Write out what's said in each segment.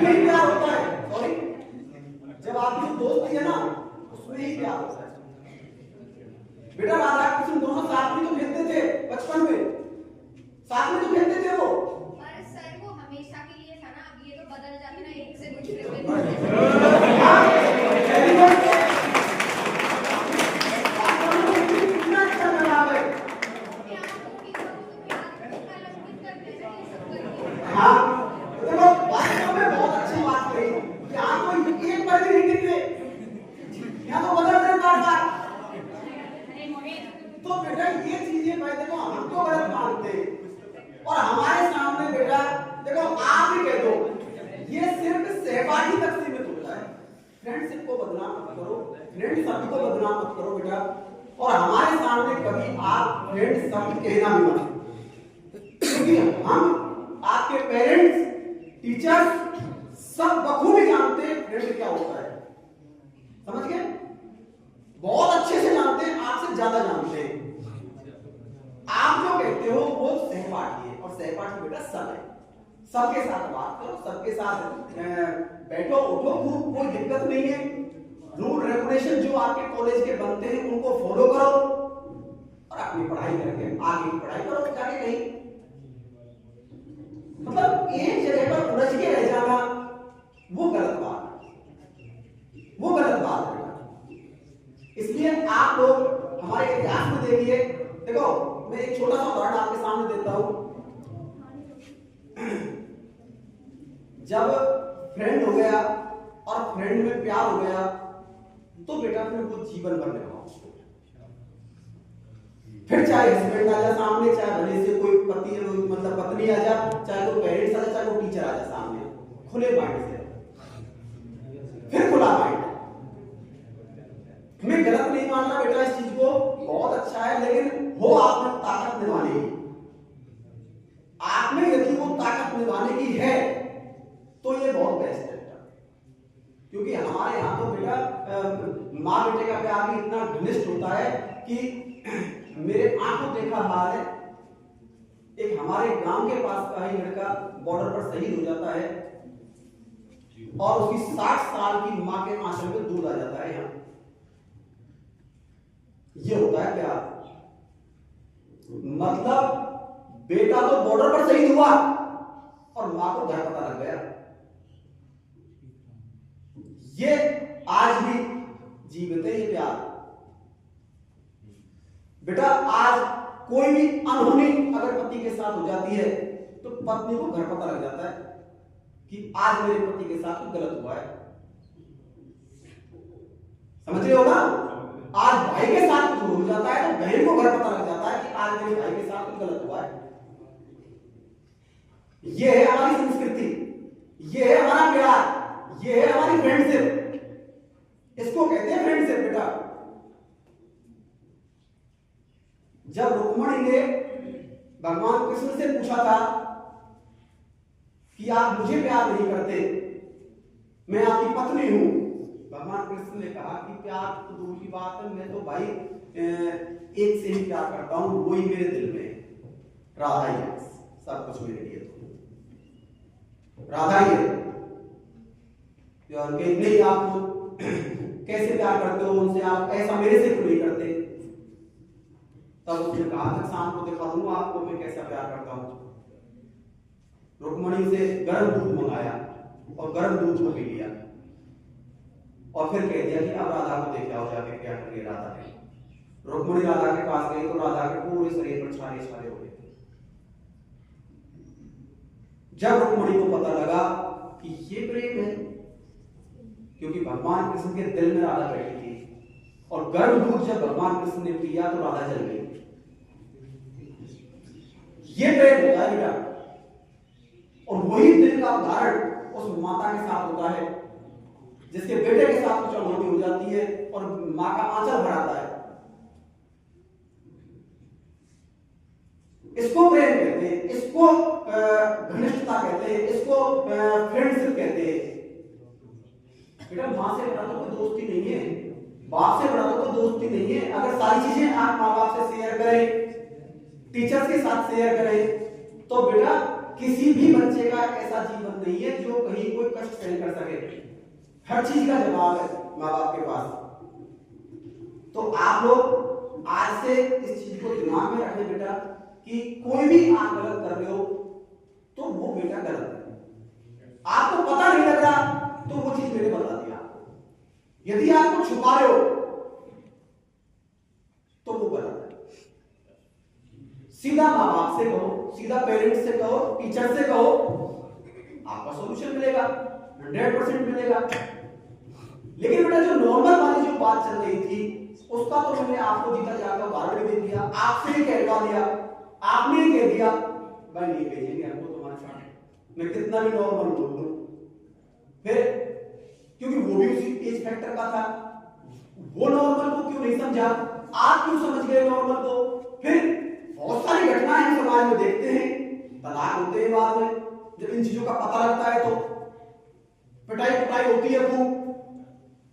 में ही प्यार होता है, सॉरी, जब आपकी दोस्ती है ना उसमें ही प्यार होता है। बेटा राधा कृष्ण दोनों साथ में तो खेलते थे, बचपन में साथ में तो खेलते थे वो। पर सर वो हमेशा के लिए था ना, अब ये तो बदल जाते ना एक से दूसरे पे। तो बेटा ये चीजें भाई देखो हम तो गलत मानते हैं और हमारे सामने बेटा देखो आप ही कह दो ये सिर्फ सहपाठी तक सीमित होता है। फ्रेंडशिप को बदनाम मत करो, फ्रेंड शब्द को बदनाम मत करो बेटा। और हमारे सामने कभी आप फ्रेंड शब्द कहना भी मत, क्योंकि हम आपके पेरेंट्स टीचर्स सब बखूबी जानते हैं फ्रेंड क्या होता है। समझ गए? बहुत अच्छे से जानते हैं, आपसे ज्यादा जानते हैं। आप जो कहते हो वो सहपाठी है और सहपाठी बेटा सब है। सबके साथ बात करो, सबके साथ बैठो उठो, कोई दिक्कत नहीं है। रूल रेगुलेशन जो आपके कॉलेज के बनते हैं उनको फॉलो करो और अपनी पढ़ाई करके आगे की पढ़ाई करो जाके कहीं। मतलब एक जगह पर उलझ के रह जाना वो गलत बात है, वो गलत बात है। इसलिए आप लोग हमारे इतिहास में देखिए, देखो मैं एक छोटा सा उदाहरण आपके सामने देता हूं। जब फ्रेंड हो गया और फ्रेंड में प्यार हो गया तो बेटा फिर वो जीवन भर निभाओ। फिर चाहे हस्बैंड आ जाए सामने, चाहे भले से कोई पति मतलब पत्नी आ जाए, चाहे वो पेरेंट्स आ जाए, चाहे वो टीचर आ जाए सामने, खुले माइंड से, फिर खुला माइंड। मैं गलत नहीं मान रहा बेटा इस चीज को, बहुत अच्छा है, लेकिन हो आप में ताकत निभाने की, आप में यदि वो ताकत निभाने की है तो ये बहुत बेस्ट है बेटा। क्योंकि हमारे यहाँ तो बेटा माँ बेटे का प्यार भी इतना घनिष्ठ होता है कि मेरे आंखों देखा हाल है। एक हमारे गांव के पास का ही लड़का बॉर्डर पर शहीद हो जाता है और उसकी 60 साल की माँ के आंचल में दूध आ जाता है। यहाँ ये होता है प्यार। मतलब बेटा तो बॉर्डर पर शहीद हुआ और मां को घर पता लग गया। ये आज भी जीवित है ये प्यार। बेटा आज कोई भी अनहोनी अगर पति के साथ हो जाती है तो पत्नी को घर पता लग जाता है कि आज मेरे पति के साथ कुछ गलत हुआ है। समझ रहे हो ना? आज भाई के साथ कुछ हो जाता है तो बहन को घर पता लग जाता है कि आज मेरे भाई के साथ कुछ गलत हुआ है। ये है हमारी संस्कृति, ये है हमारा प्यार, ये है हमारी फ्रेंडशिप। इसको कहते हैं फ्रेंडशिप बेटा। जब रुक्मणी ने भगवान कृष्ण से पूछा था कि आप मुझे प्यार नहीं करते, मैं आपकी पत्नी हूं, भगवान कृष्ण ने कहा कि प्यार तो दूर की बात है, मैं तो भाई एक से ही प्यार करता हूं, वही मेरे दिल में राधा ही है, सब कुछ मेरे लिए तो राधा ही है। और नहीं आप कैसे प्यार करते हो उनसे, आप ऐसा मेरे से क्यों नहीं करते? तब उसने कहा था शाम को दिखा दूंगा आपको मैं कैसा प्यार करता हूं। रुक्मणी से गर्म दूध मंगाया और गर्म दूध को पी लिया और फिर कह दिया कि अब राधा को देख आओ जाके क्या कर रही है राधा ने। रुक्मणी राधा के पास गई तो राधा के पूरे शरीर पर छाले छाले हो गए थे। जब रुक्मणी को पता लगा कि ये प्रेम है, क्योंकि भगवान कृष्ण के दिल में राधा बैठी थी और गर्म दूध जब भगवान कृष्ण ने पिया तो राधा जल गई। ये प्रेम होता है बेटा। और वही दिल का उदाहरण उस माता के साथ होता है जिसके बेटे के साथ कुछ अनहोनी हो जाती है और मां का आंचल भराता है। इसको प्रेम कहते हैं, इसको घनिष्ठता कहते हैं, इसको फ्रेंडशिप कहते हैं। बेटा मां से बड़ा तो कोई दोस्ती नहीं है, बाप से बड़ा तो कोई दोस्ती नहीं है। अगर सारी चीजें आप माँ बाप से शेयर करें, टीचर्स के साथ शेयर करें तो बेटा किसी भी बच्चे का ऐसा जीवन नहीं है जो कहीं कोई कष्ट सहन कर सके। हर चीज का जवाब है माँ बाप के पास। तो आप लोग आज से इस चीज को दिमाग में रखें बेटा कि कोई भी आप गलत कर रहे हो तो वो बेटा गलत है। आपको पता नहीं लग रहा तो वो चीज मैंने बता दिया। यदि आप कुछ छुपा रहे हो तो वो गलत है। सीधा माँ बाप से कहो, सीधा पेरेंट्स से कहो, टीचर से कहो, आपका सॉल्यूशन मिलेगा, 100% मिलेगा। लेकिन बेटा जो नॉर्मल वाली जो बात चल रही थी उसका तो मैंने आपको जीता जाकर उदाहरण दे दिया, आपसे ही कहलवा दिया, आपने ही कह दिया भाई नहीं भेजेंगे हमको तुम्हारे साथ, मैं कितना भी नॉर्मल बोल दूं। फिर क्योंकि वो भी उसी एज फैक्टर का था, वो नॉर्मल को क्यों नहीं समझा, आप क्यों समझ गए नॉर्मल को। फिर बहुत सारी घटनाएं हम समाज में देखते हैं, तलाक होते हैं बाद में, जब इन चीजों का पता लगता है तो पिटाई पिटाई होती है खूब।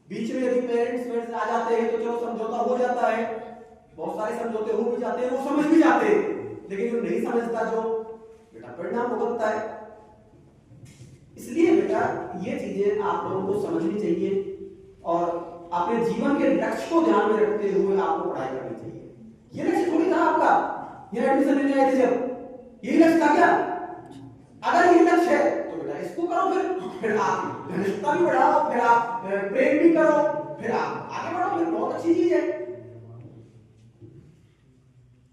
बीच में यदि पेरेंट्स आ जाते हैं तो चलो समझौता हो जाता है, बहुत सारे समझौते हो भी जाते हैं, वो समझ भी जाते हैं। लेकिन जो नहीं समझता जो बेटा परिणाम भुगतता है। इसलिए बेटा ये चीजें आप लोगों को समझनी चाहिए और अपने जीवन के लक्ष्य को ध्यान में रखते हुए आपको पढ़ाई करनी चाहिए। ये लक्ष्य थोड़ी था आपका, ये एडमिशन लेने आए थे जब, यही लक्ष्य था क्या? अगर ये लक्ष्य है तो बेटा इसको करो, फिर आप घनिष्ठता भी बढ़ाओ, फिर आप प्रेम भी करो, फिर आप आगे बढ़ो, फिर बहुत अच्छी चीज है।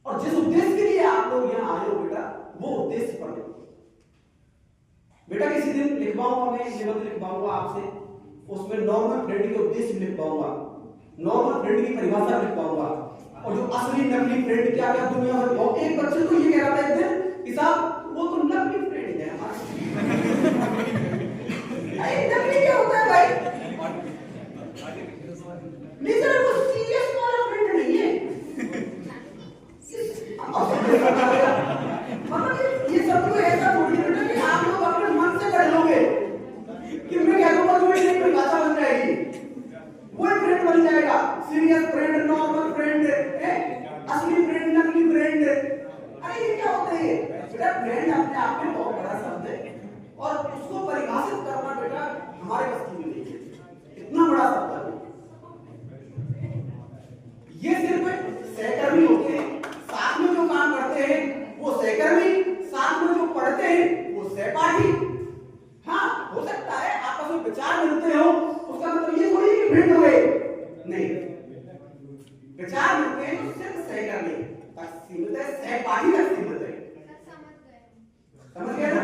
और जिस उद्देश्य के लिए आप लोग यहाँ आए हो बेटा, वो उद्देश्य पर बेटा किसी दिन लिखवाऊंगा, मैं निबंध लिखवाऊंगा आपसे, उसमें नॉर्मल फ्रेंड के उद्देश्य लिखवाऊंगा, नॉर्मल फ्रेंड की परिभाषा लिखवाऊंगा, और जो असली नकली फ्रेंड क्या क्या दुनिया में। और एक बच्चे तो ये कह रहा था एक दिन कि साहब वो तो नकली फ्रेंड है हमारा। नकली क्या होता है भाई? नहीं सर वो सीरियस वाला फ्रेंड नहीं है। ये सब तो ऐसा थोड़ी है कि आप लोग अपने मन से कर लोगे कि मैं कह दूंगा जो एक परिभाषा बन जाएगी, वो एक फ्रेंड बन जाएगा। सीरियस फ्रेंड, नॉर्मल फ्रेंड, असली फ्रेंड, नकली फ्रेंड। अरे ये क्या होता है? बेटा फ्रेंड अपने आप में बहुत बड़ा शब्द है और उसको परिभाषित करना बेटा हमारे बस की नहीं है, इतना बड़ा शब्द है। ये सिर्फ सहकर्मी होते हैं, साथ में जो काम करते हैं वो सहकर्मी, साथ में जो पढ़ते हैं वो सहपाठी। हाँ हो सकता है आपस में विचार मिलते हो, उसका मतलब ये थोड़ी कि फ्रेंड हुए, नहीं। विचार मिलते हैं तो सिर्फ सहकर्मी तक सीमित है, सहपाठी तक सीमित है। समझ गए ना?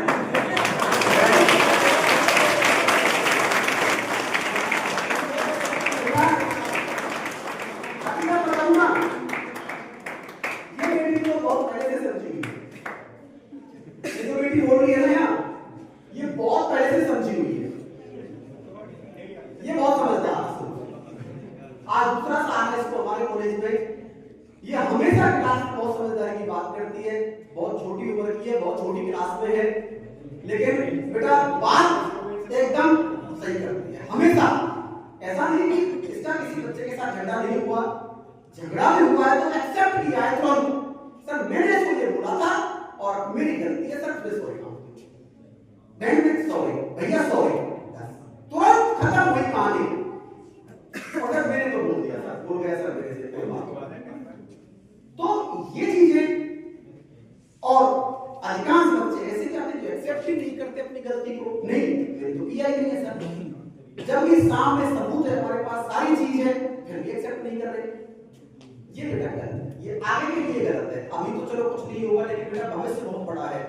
बहुत पहले से समझी हुई है, ये जो बेटी बोल रही है ना यहाँ, ये बहुत पहले से समझी हुई है, ये बहुत समझदार है। आज दूसरा साल है इसको हमारे कॉलेज में, ये हमेशा क्लास में बहुत समझदारी की बात करती है, बहुत छोटी उम्र की है, बहुत छोटी क्लास में है, लेकिन बेटा बात एकदम सही करती है हमेशा। ऐसा नहीं कि इसका किसी बच्चे के साथ झगड़ा नहीं हुआ, झगड़ा भी हुआ है तो एक्सेप्ट किया है तुरंत, सर मैंने इसको ये बोला था और मेरी गलती है सर, प्लीज सॉरी भैया सॉरी, तुरंत खत्म हुई कहानी। और सर मैंने तो बोल दिया सर, बोल गया सर मेरे से, कोई बात नहीं। तो ये चीजें, और अधिकांश बच्चे ऐसे जाते जो एक्सेप्ट ही नहीं करते अपनी गलती को, नहीं मैंने तो किया ही नहीं है सर, जब भी सामने सबूत है हमारे पास, सारी चीज है, फिर भी एक्सेप्ट नहीं कर रहे। ये बेटा गलत है, ये आगे के लिए गलत है। अभी तो चलो कुछ नहीं होगा, लेकिन बेटा भविष्य बहुत बड़ा है,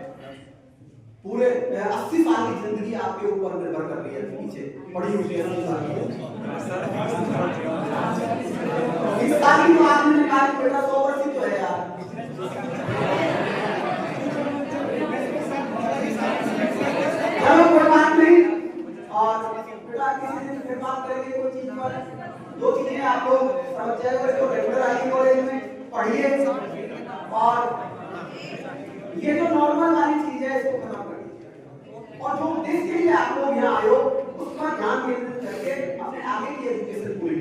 पूरे 80 साल की जिंदगी आपके ऊपर निर्भर कर रही है, पीछे पड़ी हुई है 80 साल की। इस साल की बात में निकाल बेटा 100 वर्ष ही तो है यार। चलो कोई बात नहीं, और बेटा किसी दिन फिर बात करेंगे कोई चीज पर। दो चीजें आप लोग समझ जाएगा, इसको रेगुलर आईटी कॉलेज में पढ़िए, और ये जो नॉर्मल वाली चीज है इसको खत्म करिए, और जो उद्देश्य के लिए आप लोग यहाँ आए हो उस पर ध्यान केंद्रित करके अपने आगे की एजुकेशन पूरी